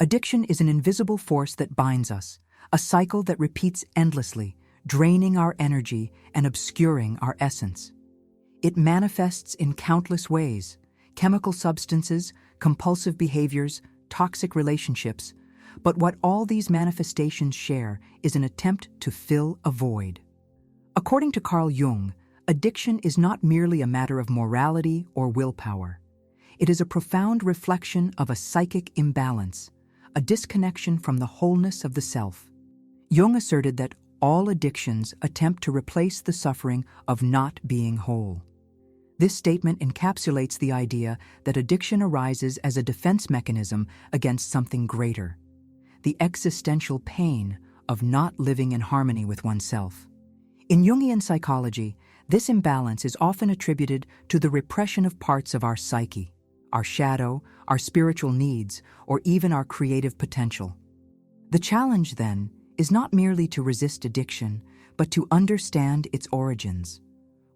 Addiction is an invisible force that binds us, a cycle that repeats endlessly, draining our energy and obscuring our essence. It manifests in countless ways: chemical substances, compulsive behaviors, toxic relationships. But what all these manifestations share is an attempt to fill a void. According to Carl Jung, addiction is not merely a matter of morality or willpower. It is a profound reflection of a psychic imbalance, a disconnection from the wholeness of the self. Jung asserted that all addictions attempt to replace the suffering of not being whole. This statement encapsulates the idea that addiction arises as a defense mechanism against something greater: the existential pain of not living in harmony with oneself. In Jungian psychology, this imbalance is often attributed to the repression of parts of our psyche, our shadow, our spiritual needs, or even our creative potential. The challenge, then, is not merely to resist addiction, but to understand its origins.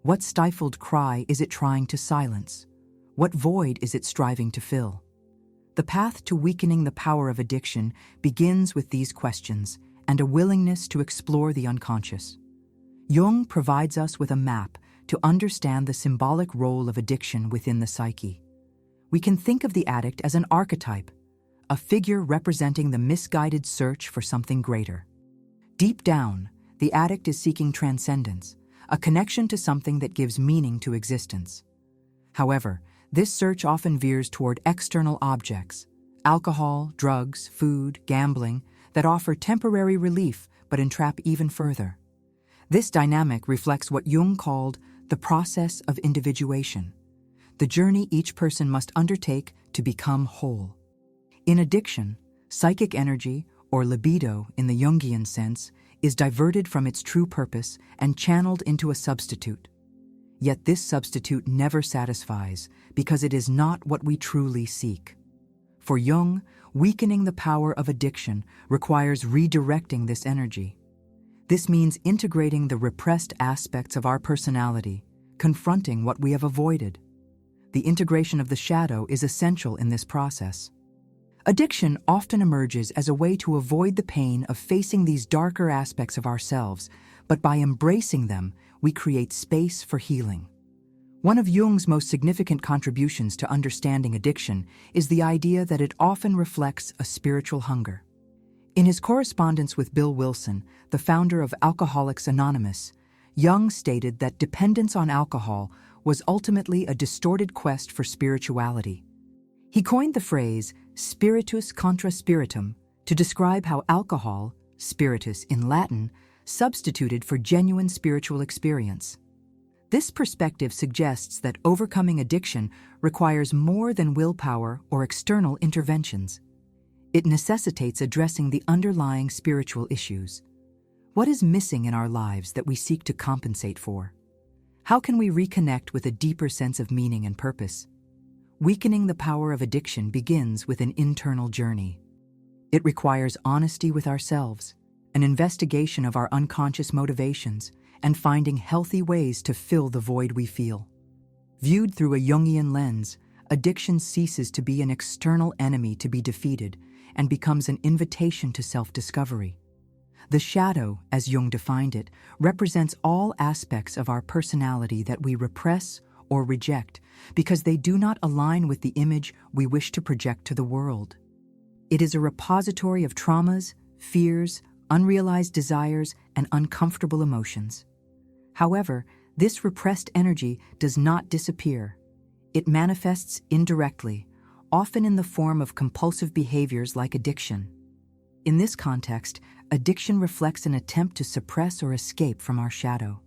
What stifled cry is it trying to silence? What void is it striving to fill? The path to weakening the power of addiction begins with these questions and a willingness to explore the unconscious. Jung provides us with a map to understand the symbolic role of addiction within the psyche. We can think of the addict as an archetype, a figure representing the misguided search for something greater. Deep down, the addict is seeking transcendence, a connection to something that gives meaning to existence. However, this search often veers toward external objects: alcohol, drugs, food, gambling, that offer temporary relief but entrap even further. This dynamic reflects what Jung called the process of individuation, the journey each person must undertake to become whole. In addiction, psychic energy, or libido in the Jungian sense, is diverted from its true purpose and channeled into a substitute. Yet this substitute never satisfies because it is not what we truly seek. For Jung, weakening the power of addiction requires redirecting this energy. This means integrating the repressed aspects of our personality, confronting what we have avoided. The integration of the shadow is essential in this process. Addiction often emerges as a way to avoid the pain of facing these darker aspects of ourselves, but by embracing them, we create space for healing. One of Jung's most significant contributions to understanding addiction is the idea that it often reflects a spiritual hunger. In his correspondence with Bill Wilson, the founder of Alcoholics Anonymous, Jung stated that dependence on alcohol was ultimately a distorted quest for spirituality. He coined the phrase spiritus contra spiritum to describe how alcohol, spiritus in Latin, substituted for genuine spiritual experience. This perspective suggests that overcoming addiction requires more than willpower or external interventions. It necessitates addressing the underlying spiritual issues. What is missing in our lives that we seek to compensate for? How can we reconnect with a deeper sense of meaning and purpose? Weakening the power of addiction begins with an internal journey. It requires honesty with ourselves, an investigation of our unconscious motivations, and finding healthy ways to fill the void we feel. Viewed through a Jungian lens, addiction ceases to be an external enemy to be defeated and becomes an invitation to self-discovery. The shadow, as Jung defined it, represents all aspects of our personality that we repress or reject because they do not align with the image we wish to project to the world. It is a repository of traumas, fears, unrealized desires, and uncomfortable emotions. However, this repressed energy does not disappear. It manifests indirectly, often in the form of compulsive behaviors like addiction. In this context, addiction reflects an attempt to suppress or escape from our shadow.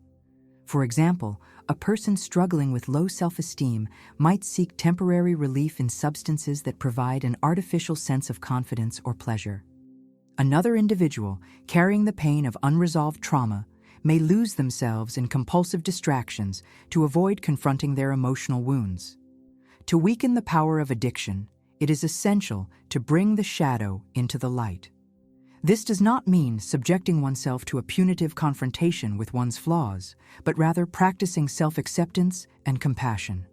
For example, a person struggling with low self-esteem might seek temporary relief in substances that provide an artificial sense of confidence or pleasure. Another individual, carrying the pain of unresolved trauma, may lose themselves in compulsive distractions to avoid confronting their emotional wounds. To weaken the power of addiction, it is essential to bring the shadow into the light. This does not mean subjecting oneself to a punitive confrontation with one's flaws, but rather practicing self-acceptance and compassion.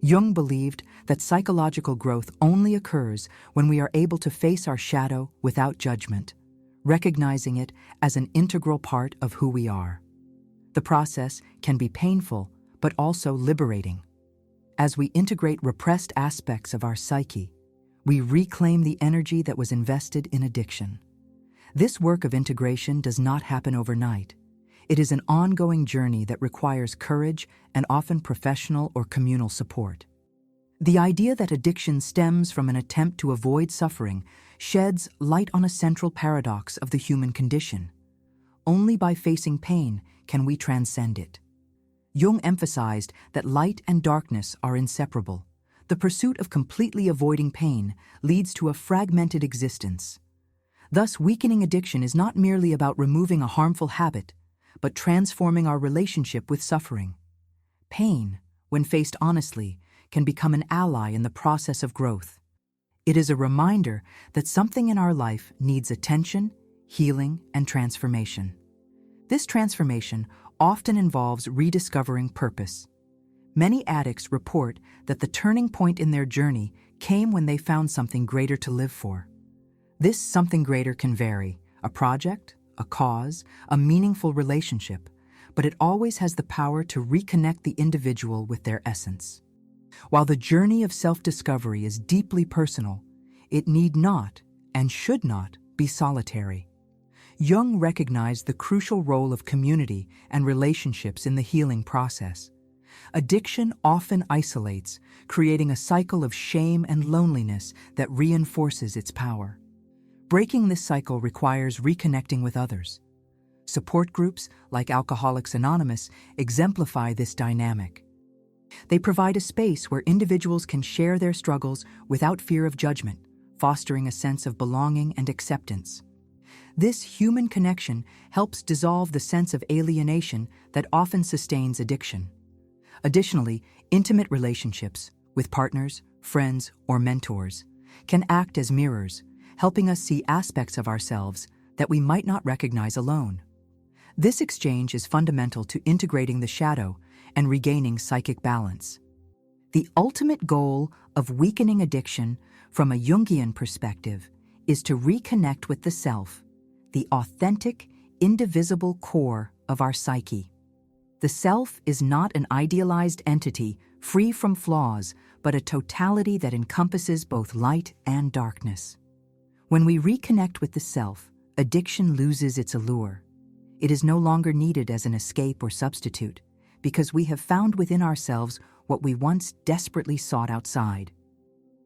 Jung believed that psychological growth only occurs when we are able to face our shadow without judgment, recognizing it as an integral part of who we are. The process can be painful, but also liberating. As we integrate repressed aspects of our psyche, we reclaim the energy that was invested in addiction. This work of integration does not happen overnight. It is an ongoing journey that requires courage and often professional or communal support. The idea that addiction stems from an attempt to avoid suffering sheds light on a central paradox of the human condition. Only by facing pain can we transcend it. Jung emphasized that light and darkness are inseparable. The pursuit of completely avoiding pain leads to a fragmented existence. Thus, weakening addiction is not merely about removing a harmful habit, but transforming our relationship with suffering. Pain, when faced honestly, can become an ally in the process of growth. It is a reminder that something in our life needs attention, healing, and transformation. This transformation often involves rediscovering purpose. Many addicts report that the turning point in their journey came when they found something greater to live for. This something greater can vary: a project, a cause, a meaningful relationship, but it always has the power to reconnect the individual with their essence. While the journey of self-discovery is deeply personal, it need not and should not be solitary. Jung recognized the crucial role of community and relationships in the healing process. Addiction often isolates, creating a cycle of shame and loneliness that reinforces its power. Breaking this cycle requires reconnecting with others. Support groups like Alcoholics Anonymous exemplify this dynamic. They provide a space where individuals can share their struggles without fear of judgment, fostering a sense of belonging and acceptance. This human connection helps dissolve the sense of alienation that often sustains addiction. Additionally, intimate relationships with partners, friends, or mentors can act as mirrors, helping us see aspects of ourselves that we might not recognize alone. This exchange is fundamental to integrating the shadow and regaining psychic balance. The ultimate goal of weakening addiction from a Jungian perspective is to reconnect with the self, the authentic, indivisible core of our psyche. The self is not an idealized entity free from flaws, but a totality that encompasses both light and darkness. When we reconnect with the self, addiction loses its allure. It is no longer needed as an escape or substitute, because we have found within ourselves what we once desperately sought outside.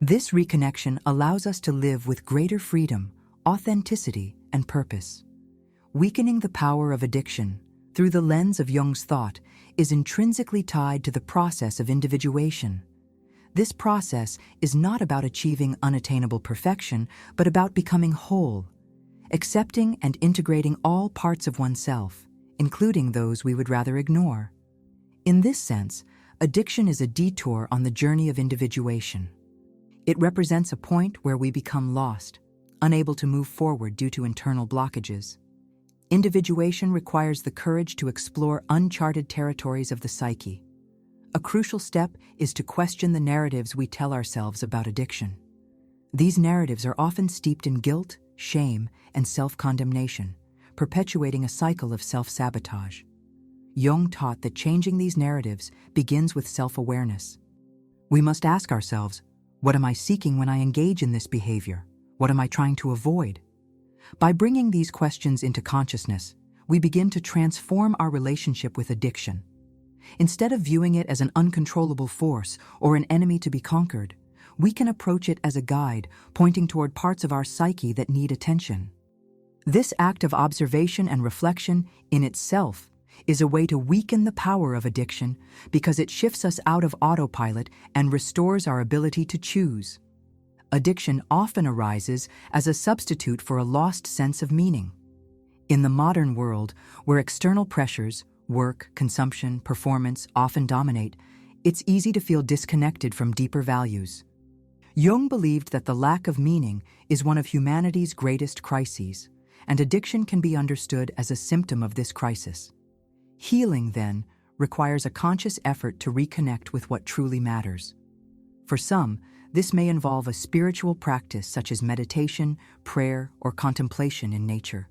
This reconnection allows us to live with greater freedom, authenticity, and purpose. Weakening the power of addiction through the lens of Jung's thought is intrinsically tied to the process of individuation. This process is not about achieving unattainable perfection, but about becoming whole, accepting and integrating all parts of oneself, including those we would rather ignore. In this sense, addiction is a detour on the journey of individuation. It represents a point where we become lost, unable to move forward due to internal blockages. Individuation requires the courage to explore uncharted territories of the psyche. A crucial step is to question the narratives we tell ourselves about addiction. These narratives are often steeped in guilt, shame, and self-condemnation, perpetuating a cycle of self-sabotage. Jung taught that changing these narratives begins with self-awareness. We must ask ourselves, what am I seeking when I engage in this behavior? What am I trying to avoid? By bringing these questions into consciousness, we begin to transform our relationship with addiction. Instead of viewing it as an uncontrollable force or an enemy to be conquered, we can approach it as a guide pointing toward parts of our psyche that need attention. This act of observation and reflection in itself is a way to weaken the power of addiction because it shifts us out of autopilot and restores our ability to choose. Addiction often arises as a substitute for a lost sense of meaning. In the modern world, where external pressures, work, consumption, performance often dominate, it's easy to feel disconnected from deeper values. Jung believed that the lack of meaning is one of humanity's greatest crises, and addiction can be understood as a symptom of this crisis. Healing, then, requires a conscious effort to reconnect with what truly matters. For some, this may involve a spiritual practice such as meditation, prayer, or contemplation in nature.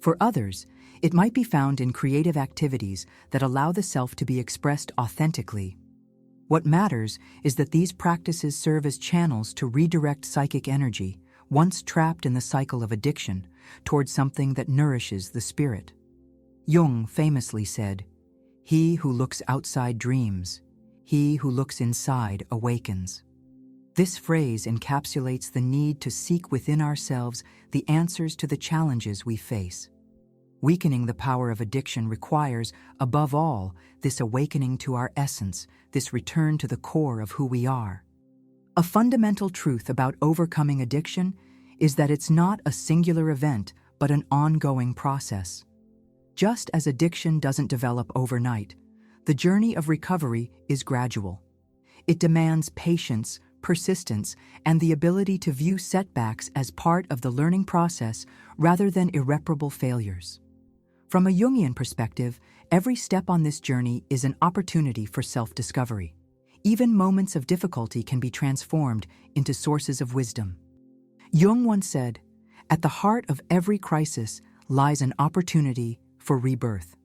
For others, it might be found in creative activities that allow the self to be expressed authentically. What matters is that these practices serve as channels to redirect psychic energy, once trapped in the cycle of addiction, towards something that nourishes the spirit. Jung famously said, "He who looks outside dreams, he who looks inside awakens." This phrase encapsulates the need to seek within ourselves the answers to the challenges we face. Weakening the power of addiction requires, above all, this awakening to our essence, this return to the core of who we are. A fundamental truth about overcoming addiction is that it's not a singular event, but an ongoing process. Just as addiction doesn't develop overnight, the journey of recovery is gradual. It demands patience, persistence, and the ability to view setbacks as part of the learning process rather than irreparable failures. From a Jungian perspective, every step on this journey is an opportunity for self-discovery. Even moments of difficulty can be transformed into sources of wisdom. Jung once said, "At the heart of every crisis lies an opportunity for rebirth."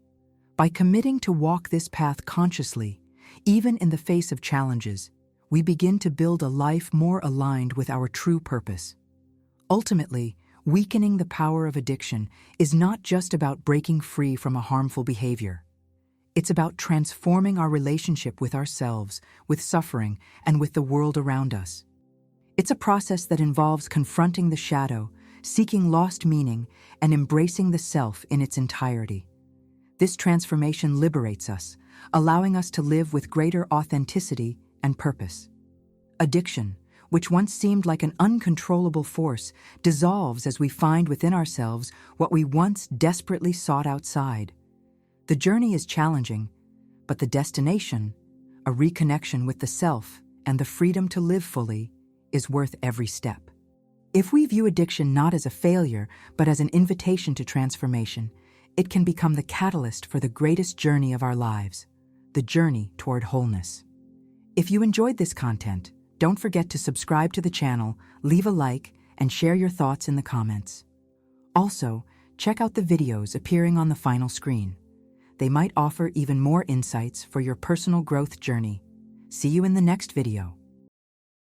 By committing to walk this path consciously, even in the face of challenges, we begin to build a life more aligned with our true purpose. Ultimately, weakening the power of addiction is not just about breaking free from a harmful behavior. It's about transforming our relationship with ourselves, with suffering, and with the world around us. It's a process that involves confronting the shadow, seeking lost meaning, and embracing the self in its entirety. This transformation liberates us, allowing us to live with greater authenticity and purpose. Addiction, which once seemed like an uncontrollable force, dissolves as we find within ourselves what we once desperately sought outside. The journey is challenging, but the destination, a reconnection with the self and the freedom to live fully, is worth every step. If we view addiction not as a failure, but as an invitation to transformation, it can become the catalyst for the greatest journey of our lives, the journey toward wholeness. If you enjoyed this content, don't forget to subscribe to the channel, leave a like, and share your thoughts in the comments. Also, check out the videos appearing on the final screen. They might offer even more insights for your personal growth journey. See you in the next video.